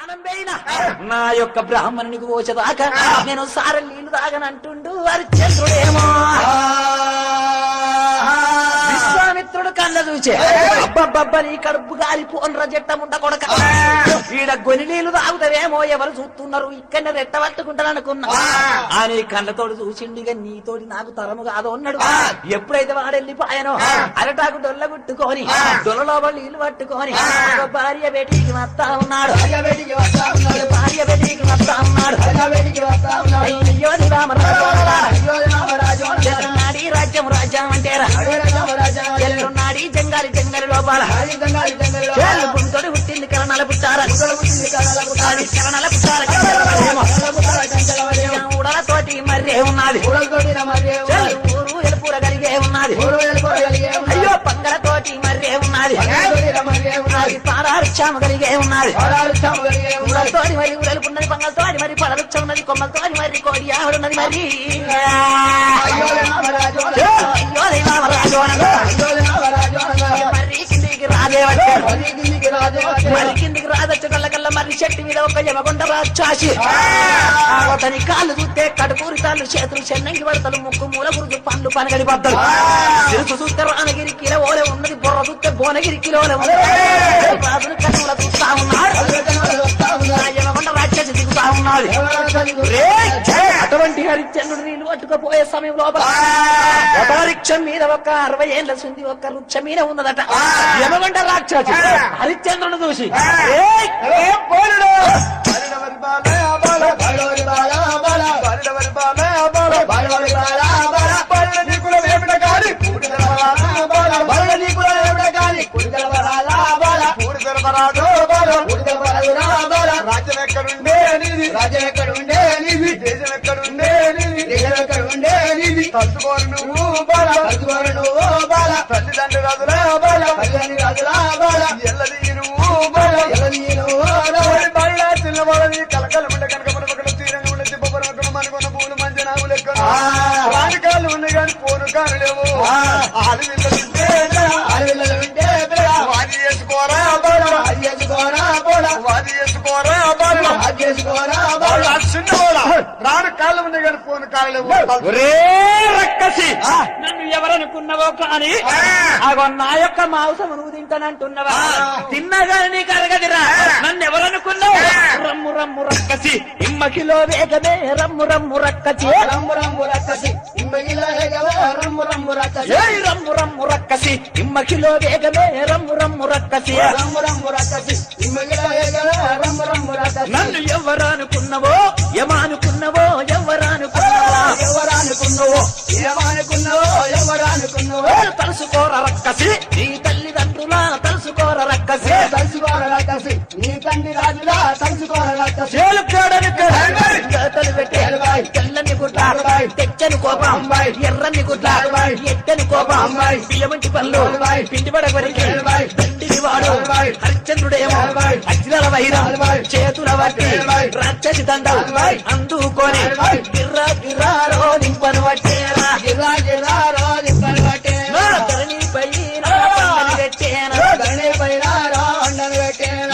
ప్రాణం పోయినా నా యొక్క బ్రాహ్మణునికి పోచేదాకా నేను సారె నీళ్లు తాగనంటుండు హరిశ్చంద్రుడేమో విశ్వామిత్రుడు కళ్ళ చూచే అబ్బబ్బబ్బ నీ కడుపు గాలిపోన్ర జట్టముండ కొడక ఈడ గొని నీళ్లు తాగుతావేమో ఎవరు చూస్తున్నారు ఇక్కడ రెట్ట పట్టుకుంటాననుకున్నా అని కళ్ళతోడు చూసిండిగా నీతోటి నాకు తరము కాదు అన్నాడు ఎప్పుడైతే వాడెళ్ళిపోయానో అరటాకు డొల్ల గుట్టుకొని డొల్లలో నీళ్లు పట్టుకొని భార్య బేటీకి వస్తా ఉన్నాడు భార్య బేటీకి వస్తా ఉన్నాడు అయ్యో రామరాజు నాడి రాజ్యం రాజ్యం అంటేరా నాడి జంగాలి జంగలి లోపాల గుంతోడి పుట్టింది కరణాల పుట్టారా కరణాల పుట్టాల ఉడలతోటి మర్రే ఉన్నది ఊరు ఎలుపుర కలిగే ఉన్నది అయ్యో పంగలతోటి మర్రే ఉన్నది పారారుక్షామ కలిగే ఉన్నది ఉడలతోటి మరి ఉడలుకున్నది పంగలతోటి మరి పడరుక్షం ఉన్నది కొమ్మలతోటి మరి కోడి ఆవిడున్నది మరి మరి కిందికి రాజే వచ్చాడు మరి కిందికి రాదొచ్చు కళ్ళకల్లా మరి చెట్టు మీద ఒక యమగొండ రాక్షసి అతని కాళ్ళు చూస్తే కడుపూరి తాళ్ళు చేతులు చెన్నంగి పడతలు ముక్కు మూల గురుజు పండ్లు పనగడి పడతాడు తిరుగు చూస్తే రానగిరి కిలోలే ఉన్నది బొర్ర చూస్తే భువనగిరి కిలోలే ఉన్నది రాజులు కన్నుల చూస్తా ఉన్నాడు యమగొండ రాక్షసి దిగుతా ఉన్నది అటువంటి హరిశ్చంద్రుడు నీళ్ళు పట్టుకుపోయే సమయం లోపల ఒక వృక్షం మీద ఒక 60 ఏళ్ల సుంది ఒక వృక్షం మీద ఉన్నదట యమగొండ రాక్షసి హరిశ్చంద్రుడు చూసి రాజ్యం ఎక్కడుండే నీది దేశం ఎక్కడుండే నీది దేశం ఎక్కడుండే నీది తలుచుకోరు నువ్వు బాల తలుచుకోరు నువ్వు బాల తల్లిదండ్రులు రాజులా బాల తల్లిదండ్రి రాజులా బాల ఎల్లది నువ్వు బాల ఎల్లది నువ్వు బాల చిన్నవాళ్ళని కలకల ఉండే కనుక మనకు తీరంగా ఉండే తిప్పబడి మనకున్న పూలు మంచి నాగు లెక్క రాజకాలు ఉన్నాయి కానీ పోను కాను లేవు ఆడవిల్లలు ఉంటే వాది చేసుకోరా బాల వాది చేసుకోరా బాల వాది చేసుకోరా బాల వాది చేసుకోరా రాను కాళ్ళు ఉంది కానీ పోను కాళ్ళు రక్కసి నన్ను ఎవరనుకున్నావో కానీ అగో నా యొక్క మాంసం నువ్వు తింటానంటున్నావా తిన్నగాని నీకు అరగదిరా నన్ను ఎవరనుకున్నావు రమ్ము రమ్ము రక్కసి ఇమ్మకిలో వేగమే రమ్ము రమ్ము రక్కసి రమ్ము రమ్ము రక్కసి ఇమ్మకిలో వేగమే రమ్ము రమ్ము రక్కసి రమ్ము రమ్ము రక్కసి ఇమ్మకిలో వేగమే రమ్ము రమ్ము రక్కసి రమ్ము రమ్ము రక్కసి ఇమ్మకిలో వేగమే రమ్ము రమ్ము రక్కసి నన్ను ఎవరనుకున్నావో యమానుకున్నావో ఎవరనుకున్నావో ఎవరనుకున్నావో ఏమనుకున్నావో ఎవరనుకున్నావో తలుసుకోర రక్కసి నీ తల్లిదండ్రుల తలుసుకోర రక్కసి తలుసుకోర రక్కసి నీ తండ్రి రాజులా తలుసుకోర రక్కసి తెల్లని గుడ్ల తెచ్చని కోపం ఎర్రని గుడ్ల ఎట్టని కోపం బియ్యమంటి పనులు పిండి పడగొరికి తండ్రి వాడు హరిశ్చంద్రుడేమో అజ్ఞల వైరం చేతుల వట్టి రాక్షసి దండం అందుకొని గిర్రా గిర్రారో నింపను పట్టేరా గిర్రా గిర్రారో నింపను పట్టేరా ధరణి పైన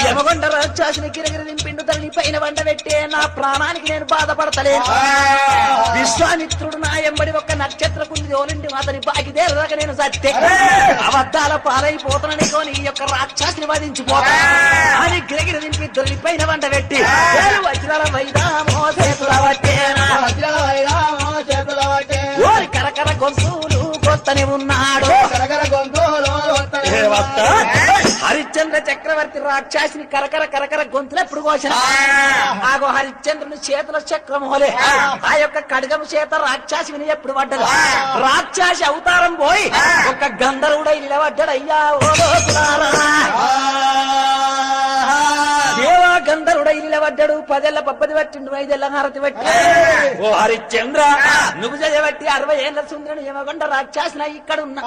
యమగొండ రాక్షసుని గిరగిరి దింపిండు ధరణి పైన వంట పెట్టే నా ప్రాణానికి నేను బాధపడతలేను విశ్వామిత్రుడు నా ఎంబడి ఒక నక్షత్రకుంది ఓలిండి అతని బాగిదేరదాకా నేను సత్తే అబద్ధాల పాలైపోతానని కొని ఈ యొక్క రాక్షసుని వధించిపోతా అని గిరగిరి దింపి ధరణి పైన వంట పెట్టి వజ్రాల వైదామో చేతుల పట్టేనా ఓరి కరకర గొంతులు కొత్తనే ఉన్నాడు హరిశ్చంద్ర చక్రవర్తి రాక్షసిని కరకర కరకర గొంతులు ఎప్పుడు కోసిన ఆగో హరిశ్చంద్రుని చేతుల చక్రం హోలే ఆ యొక్క ఖడ్గము చేత రాక్షసిని ఎప్పుడు పడ్డదు రాక్షసి అవతారం పోయి ఒక గంధర్వుడై నిలబడ్డాడు అయ్యా ఓ దేవా గంధర్వుడై నిలబడ్డాడు 10 ఏళ్ల పప్పది పట్టిండు 5 ఏళ్ల హారతి పట్టి ఓ హరిశ్చంద్ర నువ్వు చేయబట్టి 60 ఏళ్ల సుందరుని యమగొండ రాక్షసినై ఇక్కడ ఉన్నా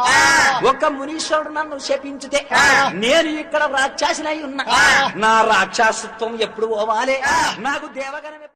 ఒక మునీశ్వరుడు నన్ను శపించితే నేను ఇక్కడ రాక్షసినై ఉన్నా నా రాక్షసత్వం ఎప్పుడు పోవాలి నాకు దేవగణం